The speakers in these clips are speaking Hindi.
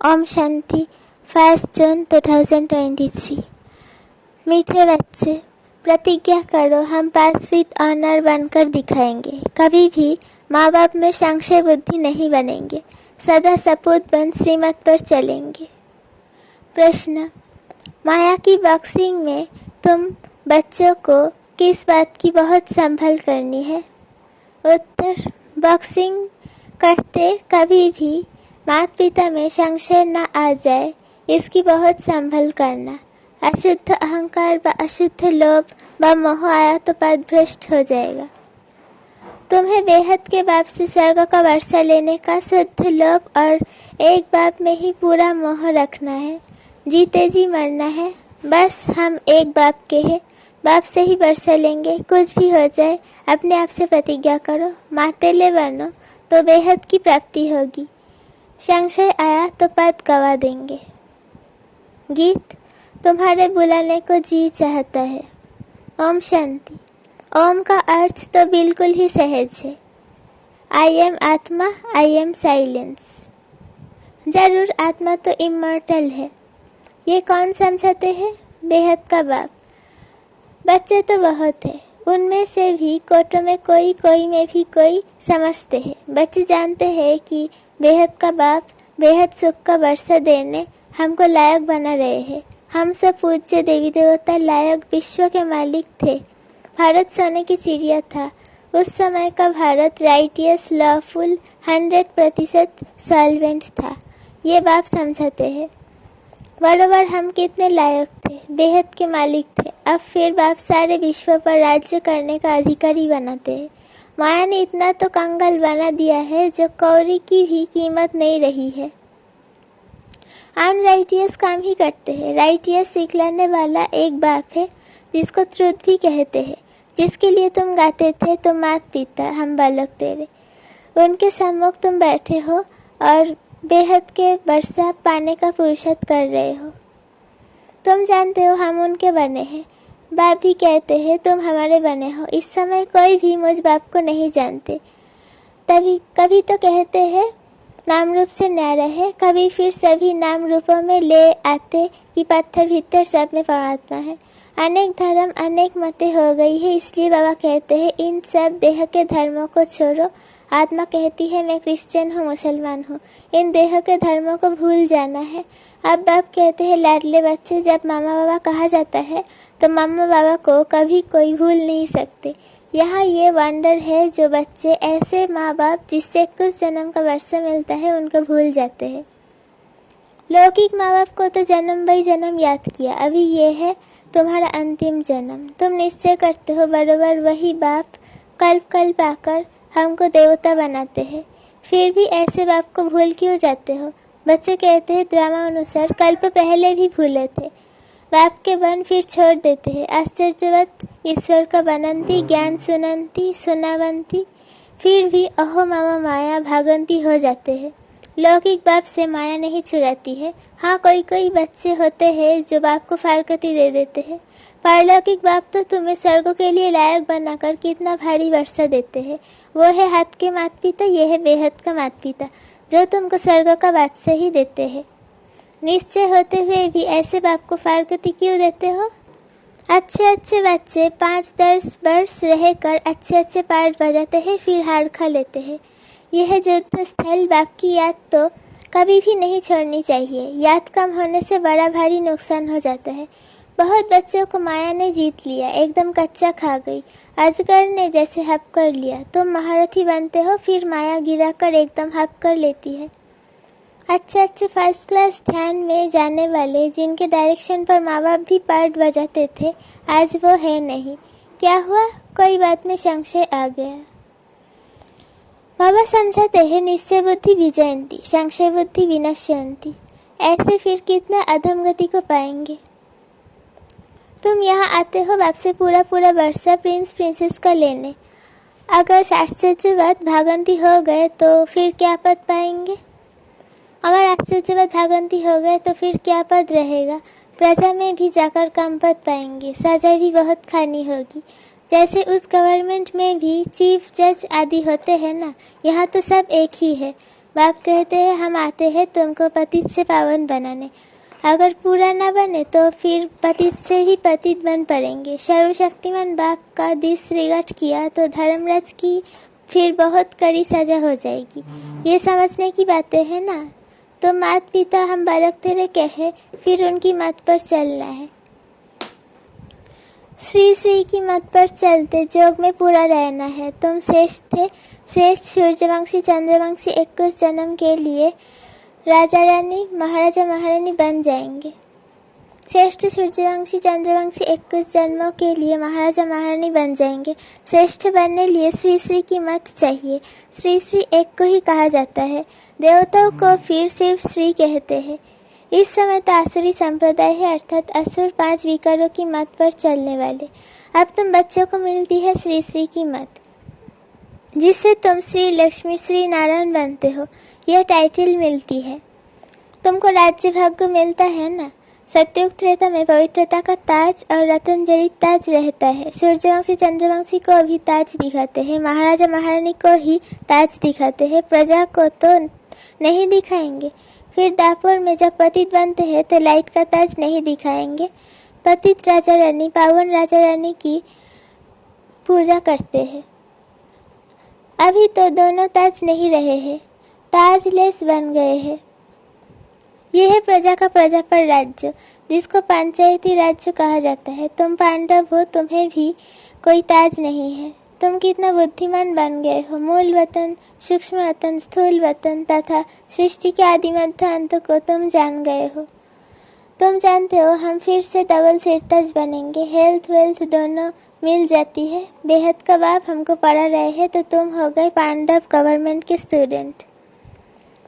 ओम शांति 1 जून 2023। मीठे बच्चे, प्रतिज्ञा करो हम पास विद ऑनर बनकर दिखाएंगे। कभी भी माँ बाप में संशय बुद्धि नहीं बनेंगे। सदा सपूत बन श्रीमत पर चलेंगे। प्रश्न, माया की बॉक्सिंग में तुम बच्चों को किस बात की बहुत संभल करनी है? उत्तर, बॉक्सिंग करते कभी भी माता पिता में संशय न आ जाए इसकी बहुत संभल करना। अशुद्ध अहंकार व अशुद्ध लोभ व मोह आया तो पद भ्रष्ट हो जाएगा। तुम्हें बेहद के बाप से स्वर्ग का वर्षा लेने का शुद्ध लोभ और एक बाप में ही पूरा मोह रखना है। जीते जी मरना है। बस हम एक बाप के हैं, बाप से ही वर्षा लेंगे। कुछ भी हो जाए अपने आप से प्रतिज्ञा करो, मातेले बनो तो बेहद की प्राप्ति होगी। संशय आया तो पद गवा देंगे। गीत, तुम्हारे बुलाने को जी चाहता है। ओम शांति। ओम का अर्थ तो बिल्कुल ही सहज है। आई एम आत्मा, आई एम साइलेंस। जरूर आत्मा तो इमॉर्टल है। ये कौन समझाते हैं? बेहद का बाप। बच्चे तो बहुत है, उनमें से भी कोटों में कोई में भी कोई समझते हैं। बच्चे जानते हैं कि बेहद का बाप बेहद सुख का वर्षा देने हमको लायक बना रहे हैं। हम सब पूज्य देवी देवता लायक विश्व के मालिक थे। भारत सोने की चिड़िया था। उस समय का भारत राइटियस, लॉफुल, 100% सॉल्वेंट था। ये बाप समझाते हैं। बरोबर हम कितने लायक थे, बेहद के मालिक थे। अब फिर बाप सारे विश्व पर राज्य करने का अधिकारी बनाते हैं। माया ने इतना तो कंगाल बना दिया है जो कौड़ी की भी कीमत नहीं रही है। अनराइटियस काम ही करते हैं। राइटियस सिखलाने वाला एक बाप है जिसको ट्रुथ भी कहते हैं, जिसके लिए तुम गाते थे तुम मात पिता हम बालक तेरे। उनके सम्मुख तुम बैठे हो और बेहद के वर्षा पाने का पुरुषार्थ कर रहे हो। तुम जानते हो हम उनके बने हैं। बाप भी कहते हैं तुम हमारे बने हो। इस समय कोई भी मुझ बाप को नहीं जानते। तभी कभी तो कहते हैं नाम रूप से न्यारा है, कभी फिर सभी नाम रूपों में ले आते कि पत्थर भीतर सब में परमात्मा है। अनेक धर्म अनेक मतें हो गई है, इसलिए बाबा कहते हैं इन सब देह के धर्मों को छोड़ो। आत्मा कहती है मैं क्रिश्चियन हूँ, मुसलमान हूँ। इन देह के धर्मों को भूल जाना है। अब बाप कहते हैं लाडले बच्चे, जब मामा बाबा कहा जाता है तो मामा बाबा को कभी कोई भूल नहीं सकते। यहाँ ये वंडर है जो बच्चे ऐसे माँ बाप जिससे कुछ जन्म का वर्षा मिलता है उनको भूल जाते हैं। लौकिक माँ बाप को तो जन्म बाई जन्म याद किया। अभी ये है तुम्हारा अंतिम जन्म। तुम निश्चय करते हो बरोबर वही बाप कल्प कल्प आकर हमको देवता बनाते हैं। फिर भी ऐसे बाप को भूल क्यों जाते हो? बच्चे कहते हैं ड्रामा अनुसार कल्प पहले भी भूले थे। बाप के बन फिर छोड़ देते हैं। आश्चर्यवत ईश्वर का बनंती, ज्ञान सुनंती सुनावंती, फिर भी अहो मामा माया भागंती हो जाते हैं। लौकिक बाप से माया नहीं छुड़ाती है। हाँ, कोई बच्चे होते हैं जो बाप को फारकती दे देते हैं। पारलौकिक बाप तो तुम्हें स्वर्ग के लिए लायक बनाकर कितना भारी वर्षा देते हैं। वो है हाथ के माता पिता, ये है बेहद का माता पिता जो तुमको स्वर्ग का बादशाह ही देते हैं। निश्चय होते हुए भी ऐसे बाप को फारकती क्यों देते हो? अच्छे बच्चे 5-10 वर्ष रहकर अच्छे पाठ बजाते हैं, फिर हार खा लेते हैं। यह युद्ध स्थल बाप की याद तो कभी भी नहीं छोड़नी चाहिए। याद कम होने से बड़ा भारी नुकसान हो जाता है। बहुत बच्चों को माया ने जीत लिया, एकदम कच्चा खा गई। अजगर ने जैसे हप कर लिया। तुम महारथी बनते हो, फिर माया गिराकर एकदम हप कर लेती है। अच्छे फर्स्ट क्लास ध्यान में जाने वाले जिनके डायरेक्शन पर माँ बाप भी पार्ट बजाते थे, आज वो है नहीं। क्या हुआ? कोई बात में संशय आ गया। बाबा समझाते हैं निश्चय बुद्धि विजयंती, संशय बुद्धि विनश्यंती। ऐसे फिर कितना अधमगति को पाएंगे। तुम यहाँ आते हो बाप से पूरा वर्षा प्रिंस प्रिंसेस का लेने। अगर आश्चर्यवत भागंती हो गए तो फिर क्या पद पाएंगे? अगर आश्चर्यवत भागंती हो गए तो फिर क्या पद रहेगा? प्रजा में भी जाकर कम पद पाएंगे। सजा भी बहुत खानी होगी। जैसे उस गवर्नमेंट में भी चीफ जज आदि होते हैं ना, यहाँ तो सब एक ही है। बाप कहते हैं हम आते हैं तुमको पतित से पावन बनाने। अगर पूरा न बने तो फिर पतित से भी पतित बन पड़ेंगे। सर्वशक्तिमान बाप का डिसरिगार्ड किया तो धर्मराज की फिर बहुत कड़ी सजा हो जाएगी। ये समझने की बातें हैं ना। तो माता पिता हम बालक तेरे कहे, फिर उनकी मत पर चलना है। श्री श्री की मत पर चलते जोग में पूरा रहना है। तुम श्रेष्ठ थे, श्रेष्ठ सूर्यवंशी चंद्रवंशी 21 जन्म के लिए राजा रानी महाराजा महारानी बन जाएंगे। श्रेष्ठ सूर्यवंशी चंद्रवंशी 21 जन्मों के लिए महाराजा महारानी बन जाएंगे। श्रेष्ठ बनने लिए श्री श्री की मत चाहिए। श्री श्री एक को ही कहा जाता है, देवताओं को फिर सिर्फ श्री कहते हैं। इस समय तो आसुरी संप्रदाय है, अर्थात असुर 5 विकारों की मत पर चलने वाले। अब तुम बच्चों को मिलती है श्री श्री की मत, जिससे तुम श्री लक्ष्मी श्री नारायण बनते हो। यह टाइटल मिलती है। तुमको राज्य भाग्य मिलता है ना। सत्युग त्रेता में पवित्रता का ताज और रतन जड़ित ताज रहता है। सूर्यवंशी चंद्रवंशी को भी ताज दिखाते हैं, महाराजा महारानी को ही ताज दिखाते हैं, प्रजा को तो नहीं दिखाएंगे। फिर दापुर में जब पतित बनते हैं तो लाइट का ताज नहीं दिखाएंगे। पतित राजा रानी पावन राजा रानी की पूजा करते हैं। अभी तो दोनों ताज नहीं रहे हैं, ताजलेस बन गए हैं। यह है प्रजा का प्रजा पर राज्य, जिसको पंचायती राज्य कहा जाता है। तुम पांडव हो, तुम्हें भी कोई ताज नहीं है। तुम कितना बुद्धिमान बन गए हो। मूल वतन, सूक्ष्म वतन, स्थूल वतन तथा सृष्टि के आदि मध्य अंत को तुम जान गए हो। तुम जानते हो हम फिर से डबल सिरताज बनेंगे। हेल्थ वेल्थ दोनों मिल जाती है। बेहद का बाप हमको पढ़ा रहे हैं तो तुम हो गए पांडव गवर्नमेंट के स्टूडेंट।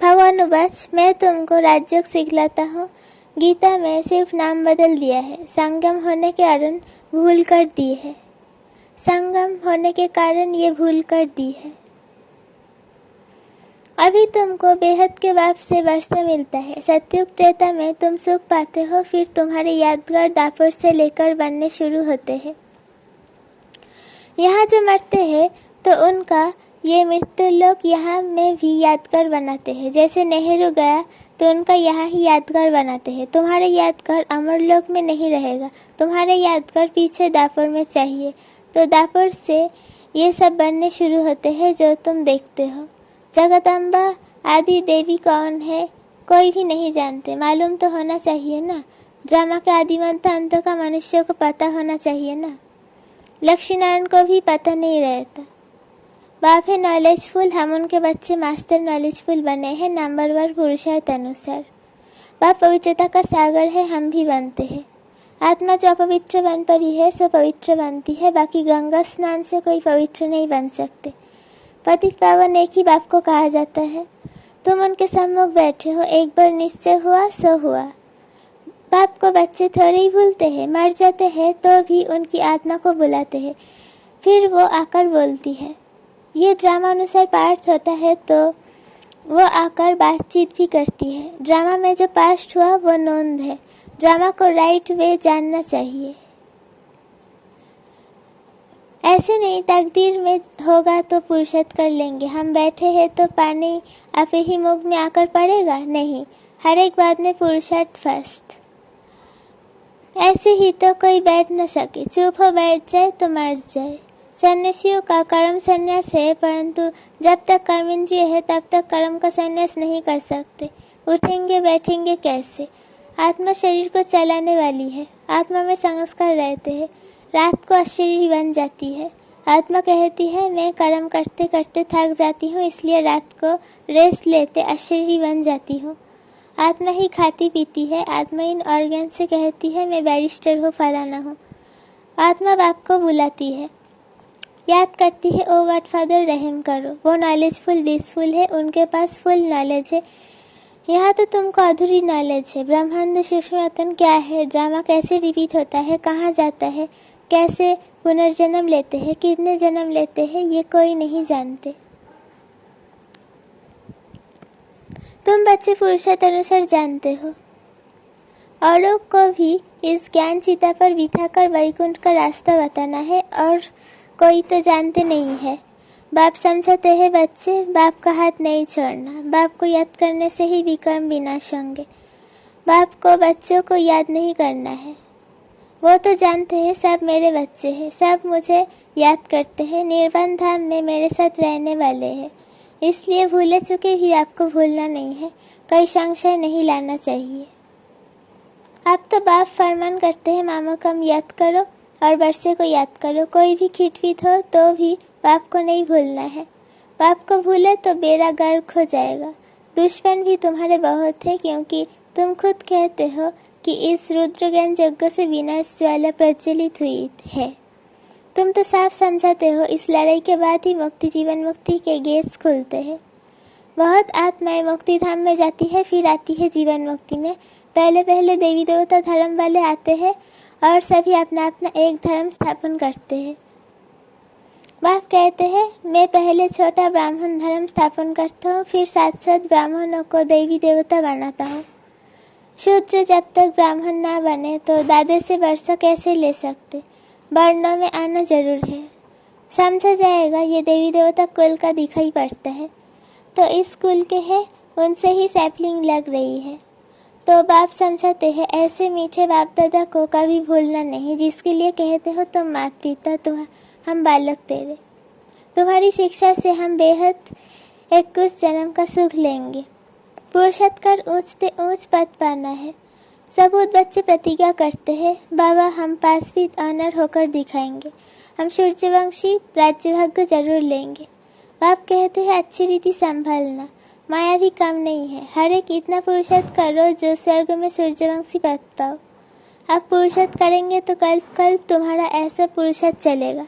भगवान उवाच, मैं तुमको राजयोग सिखलाता हूँ। गीता में सिर्फ नाम बदल दिया है, संगम होने के कारण भूल कर दी है। संगम होने के कारण ये भूल कर दी है। अभी तुमको बेहद के बाप से वर्षा मिलता है। सत्युग त्रेता में तुम सुख पाते हो, फिर तुम्हारे यादगार दापुर से लेकर बनने शुरू होते हैं। यहाँ जो मरते हैं तो उनका ये मृत्यु लोग यहाँ में भी यादगार बनाते हैं। जैसे नेहरू गया तो उनका यहाँ ही यादगार बनाते हैं। तुम्हारे यादगार अमर लोक में नहीं रहेगा, तुम्हारे यादगार पीछे दापुर में चाहिए। तो दापुर से ये सब बनने शुरू होते हैं जो तुम देखते हो। जगदम्बा आदि देवी कौन है कोई भी नहीं जानते। मालूम तो होना चाहिए ना। ड्रामा के आदि मध्य अंत का मनुष्य को पता होना चाहिए ना। लक्ष्मी नारायण को भी पता नहीं रहता। बाप है नॉलेजफुल, हम उनके बच्चे मास्टर नॉलेजफुल बने हैं नंबरवार पुरुषार्थ अनुसार। बाप पवित्रता का सागर है, हम भी बनते हैं। आत्मा जो अपवित्र बन पड़ी है सो पवित्र बनती है, बाकी गंगा स्नान से कोई पवित्र नहीं बन सकते। पतित पावन एक ही बाप को कहा जाता है। तुम उनके सम्मुख बैठे हो, एक बार निश्चय हुआ सो हुआ। बाप को बच्चे थोड़े ही भूलते हैं, मर जाते हैं तो भी उनकी आत्मा को बुलाते हैं, फिर वो आकर बोलती है। ये ड्रामा अनुसार पाठ होता है तो वो आकर बातचीत भी करती है। ड्रामा में जो पास्ट हुआ वो नोंद है। ड्रामा को राइट वे जानना चाहिए। ऐसे नहीं तकदीर में होगा तो पुरुषार्थ कर लेंगे। हम बैठे हैं तो पानी आपे ही मुख में आकर पड़ेगा नहीं, हर एक बात में पुरुषार्थ फर्स्ट। ऐसे ही तो कोई बैठ न सके, चुप हो बैठ जाए तो मर जाए। सन्यासियों का कर्म संन्यास है, परंतु जब तक कर्मेंद्रिय है तब तक कर्म का संन्यास नहीं कर सकते। उठेंगे बैठेंगे कैसे। आत्मा शरीर को चलाने वाली है। आत्मा में संस्कार रहते हैं। रात को अशरीरी बन जाती है। आत्मा कहती है मैं कर्म करते करते थक जाती हूँ, इसलिए रात को रेस्ट लेते अशरीरी बन जाती हूँ। आत्मा ही खाती पीती है। आत्मा इन ऑर्गन से कहती है मैं बैरिस्टर हूँ, फलाना हूँ। आत्मा बाप को बुलाती है, याद करती है ओ गॉड फादर रहम करो। वो नॉलेजफुल ब्लिसफुल है, उनके पास फुल नॉलेज है। यहाँ तो तुमको अधूरी नॉलेज है। ब्रह्मांड सूक्ष्म क्या है, ड्रामा कैसे रिपीट होता है, कहाँ जाता है, कैसे पुनर्जन्म लेते हैं, कितने जन्म लेते हैं, ये कोई नहीं जानते। तुम बच्चे पुरुषार्थ अनुसार जानते हो। औरों को भी इस ज्ञान चिता पर बिठाकर वैकुंठ का रास्ता बताना है, और कोई तो जानते नहीं है। बाप समझाते हैं, बच्चे बाप का हाथ नहीं छोड़ना, बाप को याद करने से ही विकर्म विनाश होंगे। बाप को बच्चों को याद नहीं करना है, वो तो जानते हैं सब मेरे बच्चे हैं, सब मुझे याद करते हैं, निर्वाण धाम में मेरे साथ रहने वाले हैं, इसलिए भूले चुके भी आपको भूलना नहीं है, कोई संशय नहीं लाना चाहिए। आप तो बाप फरमान करते हैं, मामो कम याद करो और वर्षे को याद करो, कोई भी खिटपिट हो तो भी बाप को नहीं भूलना है। बाप को भूले तो बेड़ा गर्क हो जाएगा। दुश्मन भी तुम्हारे बहुत है, क्योंकि तुम खुद कहते हो कि इस रुद्रज्ञान यज्ञ से विनाश ज्वाला प्रज्वलित हुई है। तुम तो साफ समझाते हो इस लड़ाई के बाद ही मुक्ति, जीवन मुक्ति के गेट्स खुलते हैं। बहुत आत्माएं मुक्ति धाम में जाती है, फिर आती है जीवन मुक्ति में। पहले पहले देवी देवता धर्म वाले आते हैं और सभी अपना अपना एक धर्म स्थापन करते हैं। बाप कहते हैं, मैं पहले छोटा ब्राह्मण धर्म स्थापन करता हूँ, फिर साथ साथ ब्राह्मणों को देवी देवता बनाता हूँ। शूद्र जब तक ब्राह्मण ना बने तो दादे से वर्षा कैसे ले सकते, वर्णों में आना जरूर है। समझा जाएगा ये देवी देवता कुल का दिखाई पड़ता है, तो इस कुल के हैं, उनसे ही सैपलिंग लग रही है। तो बाप समझाते हैं, ऐसे मीठे बाप दादा को कभी भूलना नहीं, जिसके लिए कहते हो तुम माता पिता, तुम हम बालक तेरे। तुम्हारी शिक्षा से हम बेहद 21 जन्म का सुख लेंगे। पुरुषार्थ कर ऊंच से ऊंच पद पाना है। सबूत बच्चे प्रतिज्ञा करते हैं, बाबा हम पास भी ऑनर होकर दिखाएंगे, हम सूर्यवंशी राज्य भाग्य जरूर लेंगे। बाप कहते हैं, अच्छी रीति संभालना, माया भी कम नहीं है, हर एक इतना पुरुषार्थ करो जो स्वर्ग में सूर्यवंशी पद पाओ। आप पुरुषार्थ करेंगे तो कल्प कल्प तुम्हारा ऐसा पुरुषार्थ चलेगा।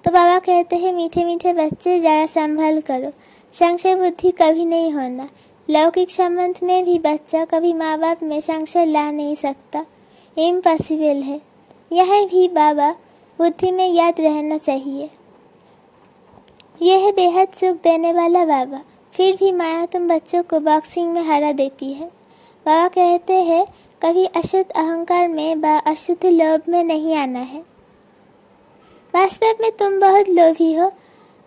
तो बाबा कहते हैं, मीठे मीठे बच्चे जरा संभाल करो, संशय बुद्धि कभी नहीं होना। लौकिक संबंध में भी बच्चा कभी माँ बाप में संशय ला नहीं सकता, इम्पॉसिबल है। यह भी बाबा बुद्धि में याद रहना चाहिए। यह है बेहद सुख देने वाला बाबा। फिर भी माया तुम बच्चों को बॉक्सिंग में हरा देती है। बाबा कहते हैं, कभी अशुद्ध अहंकार में व अशुद्ध लोभ में नहीं आना है। वास्तव में तुम बहुत लोभी हो,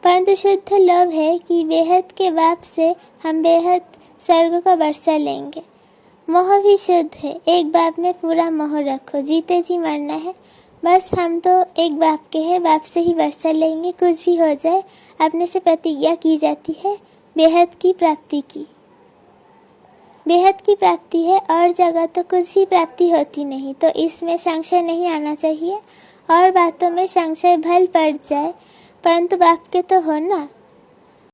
परंतु शुद्ध लोभ है कि बेहद के बाप से हम बेहद स्वर्ग का वर्षा लेंगे। मोह भी शुद्ध है, एक बाप में पूरा मोह रखो, जीते जी मरना है। बस हम तो एक बाप के हैं, बाप से ही वर्षा लेंगे, कुछ भी हो जाए। अपने से प्रतिज्ञा की जाती है बेहद की प्राप्ति की। बेहद की प्राप्ति है और जगह तो कुछ भी प्राप्ति होती नहीं, तो इसमें संशय नहीं आना चाहिए। और बातों में संशय भल पड़ जाए, परंतु बाप के तो हो ना,